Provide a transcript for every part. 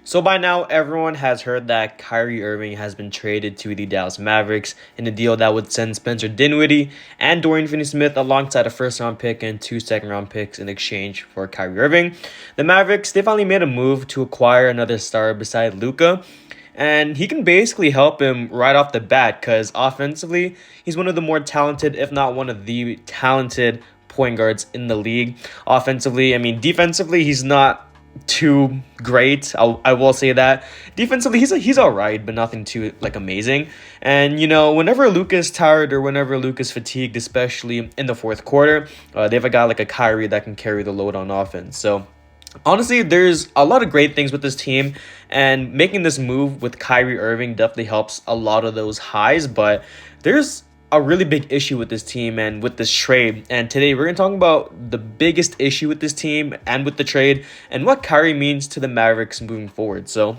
So by now, everyone has heard that Kyrie Irving has been traded to the Dallas Mavericks in a deal that would send Spencer Dinwiddie and Dorian Finney-Smith alongside a first-round pick and two second-round picks in exchange for Kyrie Irving. The Mavericks, they finally made a move to acquire another star beside Luka, and he can basically help him right off the bat because offensively, he's one of the more talented, if not one of the talented point guards in the league. Offensively, I mean, defensively, he's not too great. I will say that defensively he's all right, but nothing too like amazing. And whenever Luka is tired or whenever Luka is fatigued, especially in the fourth quarter, they have a guy like a Kyrie that can carry the load on offense. So honestly, there's a lot of great things with this team, and making this move with Kyrie Irving definitely helps a lot of those highs. But there's a really big issue with this team and with this trade. And today we're going to talk about the biggest issue with this team and with the trade and what Kyrie means to the Mavericks moving forward. So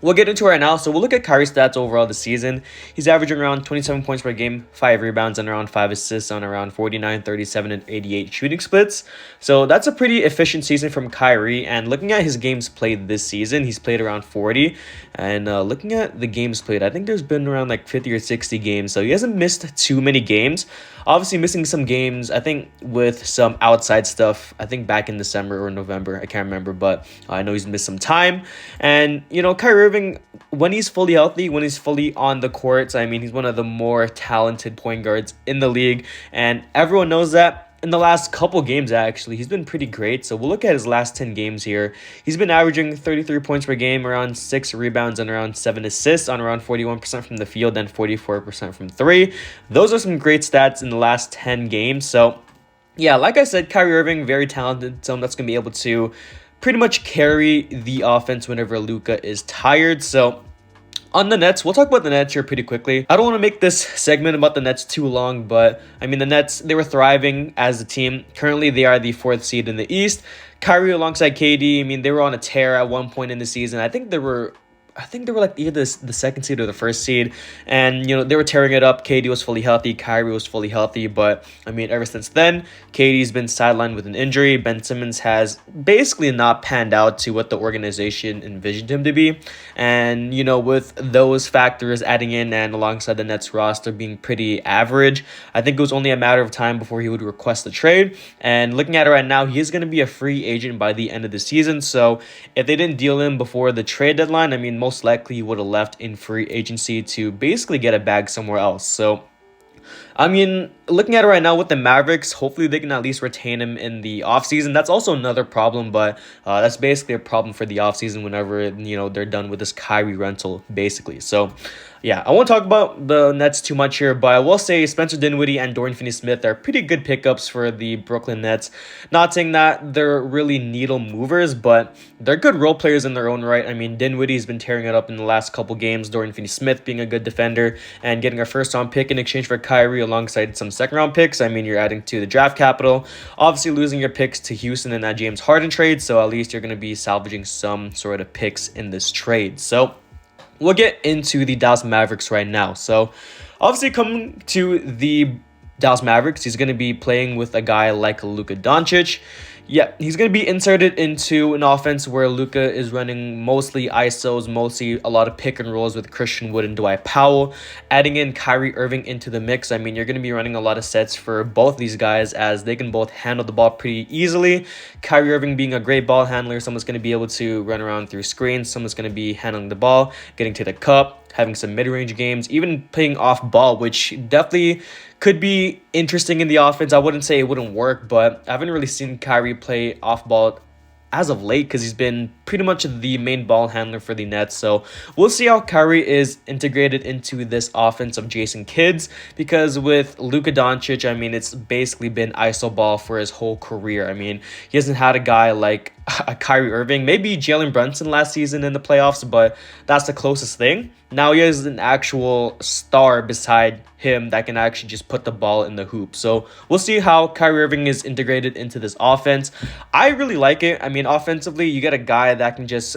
we'll get into it right now. So we'll look at Kyrie's stats overall this season. He's averaging around 27 points per game, 5 rebounds, and around 5 assists on around 49, 37, and 88 shooting splits. So that's a pretty efficient season from Kyrie. And looking at his games played this season, he's played around 40. And looking at the games played, I think there's been around like 50 or 60 games. So he hasn't missed too many games. Obviously missing some games, I think, with some outside stuff, I think back in December or November. I can't remember, but I know he's missed some time. And, Kyrie Irving, when he's fully healthy, when he's fully on the courts, I mean, he's one of the more talented point guards in the league. And everyone knows that. In the last couple games, actually, he's been pretty great. So we'll look at his last 10 games here. He's been averaging 33 points per game, around 6 rebounds, and around 7 assists on around 41% from the field and 44% from three. Those are some great stats in the last 10 games. So, yeah, like I said, Kyrie Irving, very talented. Someone that's going to be able to pretty much carry the offense whenever Luka is tired. So, on the Nets, we'll talk about the Nets here pretty quickly. I don't want to make this segment about the Nets too long, but I mean, the Nets, they were thriving as a team. Currently, they are the fourth seed in the East. Kyrie alongside KD, I mean, they were on a tear at one point in the season. I think they were like either the second seed or the first seed, and they were tearing it up. KD was fully healthy, Kyrie was fully healthy, but I mean, ever since then, KD's been sidelined with an injury. Ben Simmons has basically not panned out to what the organization envisioned him to be, and with those factors adding in and alongside the Nets roster being pretty average, I think it was only a matter of time before he would request the trade. And looking at it right now, he is going to be a free agent by the end of the season. So if they didn't deal him before the trade deadline, I mean, most likely he would have left in free agency to basically get a bag somewhere else. So, I mean, looking at it right now with the Mavericks, hopefully they can at least retain him in the offseason. That's also another problem, but that's basically a problem for the offseason whenever, they're done with this Kyrie rental, basically. So, yeah, I won't talk about the Nets too much here, but I will say Spencer Dinwiddie and Dorian Finney-Smith are pretty good pickups for the Brooklyn Nets. Not saying that they're really needle movers, but they're good role players in their own right. I mean, Dinwiddie's been tearing it up in the last couple games, Dorian Finney-Smith being a good defender, and getting a first-round pick in exchange for Kyrie alongside some second-round picks. I mean, you're adding to the draft capital. Obviously, losing your picks to Houston in that James Harden trade, so at least you're going to be salvaging some sort of picks in this trade. So we'll get into the Dallas Mavericks right now. So, obviously, coming to the Dallas Mavericks, he's going to be playing with a guy like Luka Doncic. Yeah, he's going to be inserted into an offense where Luka is running mostly ISOs, mostly a lot of pick and rolls with Christian Wood and Dwight Powell. Adding in Kyrie Irving into the mix, I mean, you're going to be running a lot of sets for both these guys as they can both handle the ball pretty easily. Kyrie Irving being a great ball handler, someone's going to be able to run around through screens, someone's going to be handling the ball, getting to the cup, having some mid-range games, even playing off ball, which definitely could be interesting in the offense. I wouldn't say it wouldn't work, but I haven't really seen Kyrie play off ball as of late because he's been pretty much the main ball handler for the Nets. So we'll see how Kyrie is integrated into this offense of Jason Kidd's, because with Luka Doncic, I mean, it's basically been ISO ball for his whole career. I mean, he hasn't had a guy like a Kyrie Irving, maybe Jalen Brunson last season in the playoffs, but that's the closest thing. Now he has an actual star beside him that can actually just put the ball in the hoop. So we'll see how Kyrie Irving is integrated into this offense. I really like it. I mean, offensively, you get a guy that can just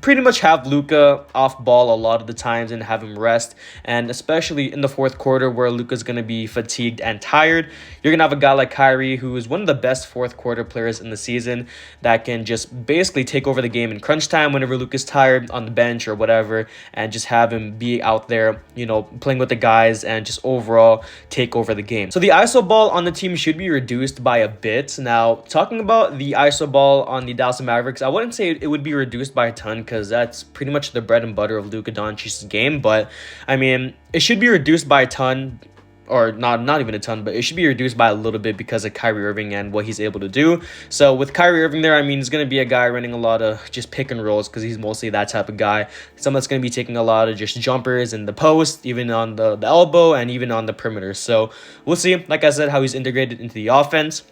pretty much have Luka off ball a lot of the times and have him rest. And especially in the fourth quarter where Luka's going to be fatigued and tired, you're going to have a guy like Kyrie, who is one of the best fourth quarter players in the season, that can just basically take over the game in crunch time whenever Luka's tired on the bench or whatever, and just have him be out there, playing with the guys and just overall take over the game. So the ISO ball on the team should be reduced by a bit. Now, talking about the ISO ball on the Dallas Mavericks, I wouldn't say it would be reduced by a ton because that's pretty much the bread and butter of Luka Doncic's game. But I mean, it should be reduced by a ton, or not even a ton, but it should be reduced by a little bit because of Kyrie Irving and what he's able to do. So with Kyrie Irving there, I mean, he's going to be a guy running a lot of just pick and rolls because he's mostly that type of guy. Someone that's going to be taking a lot of just jumpers in the post, even on the elbow, and even on the perimeter. So we'll see, like I said, how he's integrated into the offense.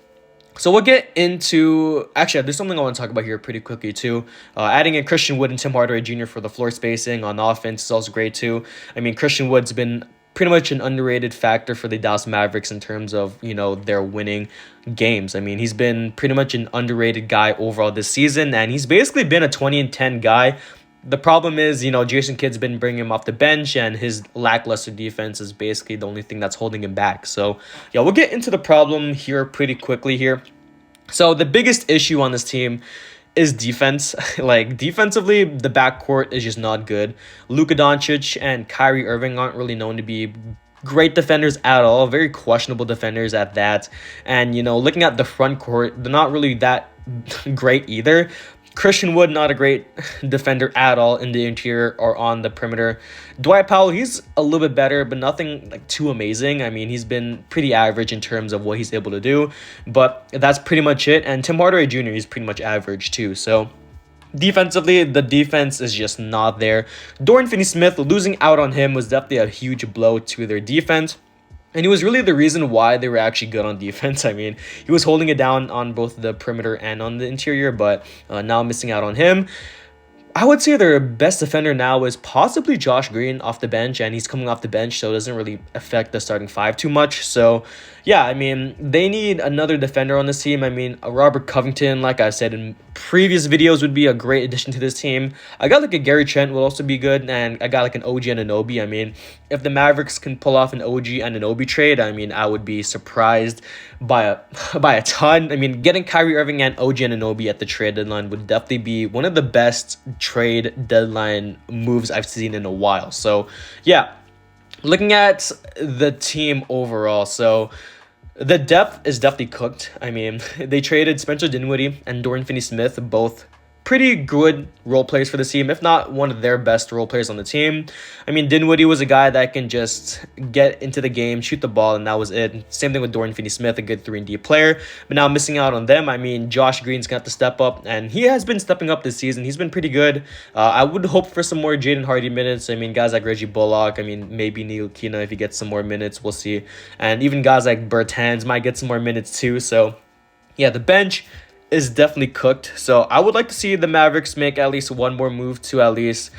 So we'll get into, actually, there's something I want to talk about here pretty quickly too. Adding in Christian Wood and Tim Hardaway Jr. for the floor spacing on offense is also great too. I mean, Christian Wood's been pretty much an underrated factor for the Dallas Mavericks in terms of, their winning games. I mean, he's been pretty much an underrated guy overall this season, and he's basically been a 20-10 guy. The problem is, Jason Kidd's been bringing him off the bench, and his lackluster defense is basically the only thing that's holding him back. So, yeah, we'll get into the problem here pretty quickly here. So, the biggest issue on this team is defense. Like, defensively, the backcourt is just not good. Luka Doncic and Kyrie Irving aren't really known to be great defenders at all, very questionable defenders at that. And, looking at the front court, they're not really that great either. Christian Wood, not a great defender at all in the interior or on the perimeter. Dwight Powell, he's a little bit better, but nothing like too amazing. I mean, he's been pretty average in terms of what he's able to do, but that's pretty much it. And Tim Hardaway Jr., he's pretty much average too. So defensively, the defense is just not there. Dorian Finney-Smith, losing out on him was definitely a huge blow to their defense. And he was really the reason why they were actually good on defense. I mean, he was holding it down on both the perimeter and on the interior, but now missing out on him. I would say their best defender now is possibly Josh Green off the bench, and he's coming off the bench, so it doesn't really affect the starting five too much. So, yeah, I mean, they need another defender on this team. I mean, a Robert Covington, like I said in previous videos, would be a great addition to this team. I got like a Gary Trent will also be good, and I got like an OG Anunoby. I mean, if the Mavericks can pull off an OG Anunoby trade, I mean, I would be surprised by a ton. I mean, getting Kyrie Irving and OG Anunoby at the trade deadline would definitely be one of the best trade deadline moves I've seen in a while. So, yeah, looking at the team overall, so the depth is definitely cooked. I mean, they traded Spencer Dinwiddie and Dorian Finney-Smith, both pretty good role players for the team, if not one of their best role players on the team. I mean, Dinwiddie was a guy that can just get into the game, shoot the ball, and that was it. Same thing with Dorian Finney-Smith, a good 3-and-D player. But now missing out on them, I mean, Josh Green's going to have to step up, and he has been stepping up this season. He's been pretty good. I would hope for some more Jaden Hardy minutes. I mean, guys like Reggie Bullock, I mean, maybe Neil Kina if he gets some more minutes, we'll see. And even guys like Bertans might get some more minutes too. So, yeah, the bench is definitely cooked. So I would like to see the Mavericks make at least one more move to at least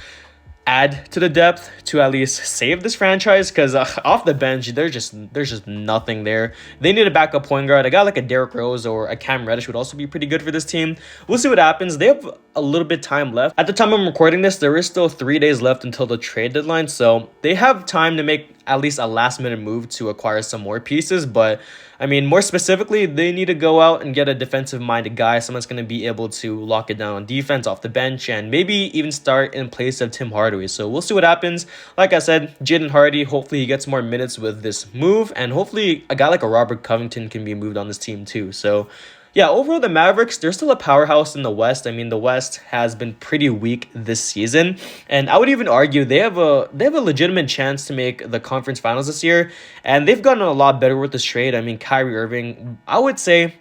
add to the depth, to at least save this franchise, because off the bench there's just nothing there. They need a backup point guard. A guy like a Derrick Rose or a Cam Reddish would also be pretty good for this team. We'll see what happens. They have a little bit time left. At the time I'm recording this, there is still 3 days left until the trade deadline, so they have time to make at least a last minute move to acquire some more pieces. But I mean, more specifically, they need to go out and get a defensive-minded guy, someone that's going to be able to lock it down on defense off the bench and maybe even start in place of Tim Hardaway. So we'll see what happens. Like I said, Jaden Hardy, hopefully he gets more minutes with this move, and hopefully a guy like a Robert Covington can be moved on this team too. So, yeah, overall, the Mavericks, they're still a powerhouse in the West. I mean, the West has been pretty weak this season, and I would even argue they have a legitimate chance to make the conference finals this year, and they've gotten a lot better with this trade. I mean, Kyrie Irving, I would say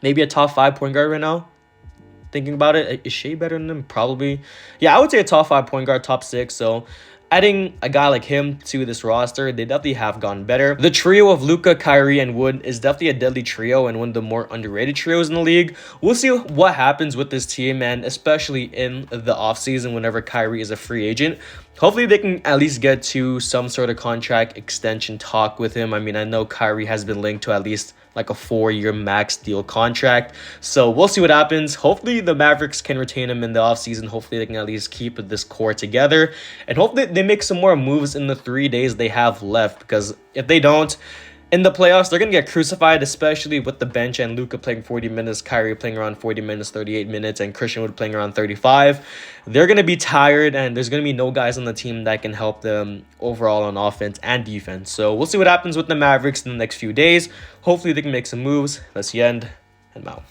maybe a top 5 point guard right now. Thinking about it, is Shea better than him? Probably. Yeah, I would say a top 5 point guard, top 6. So adding a guy like him to this roster, they definitely have gone better. The trio of Luka, Kyrie, and Wood is definitely a deadly trio and one of the more underrated trios in the league. We'll see what happens with this team, and especially in the offseason whenever Kyrie is a free agent. Hopefully they can at least get to some sort of contract extension talk with him. I mean, I know Kyrie has been linked to at least like a 4-year max deal contract. So we'll see what happens. Hopefully the Mavericks can retain him in the offseason. Hopefully they can at least keep this core together. And hopefully they make some more moves in the 3 days they have left. Because if they don't, in the playoffs, they're going to get crucified, especially with the bench and Luka playing 40 minutes, Kyrie playing around 40 minutes, 38 minutes, and Christian Wood playing around 35. They're going to be tired, and there's going to be no guys on the team that can help them overall on offense and defense. So we'll see what happens with the Mavericks in the next few days. Hopefully they can make some moves. That's the end, and Mao.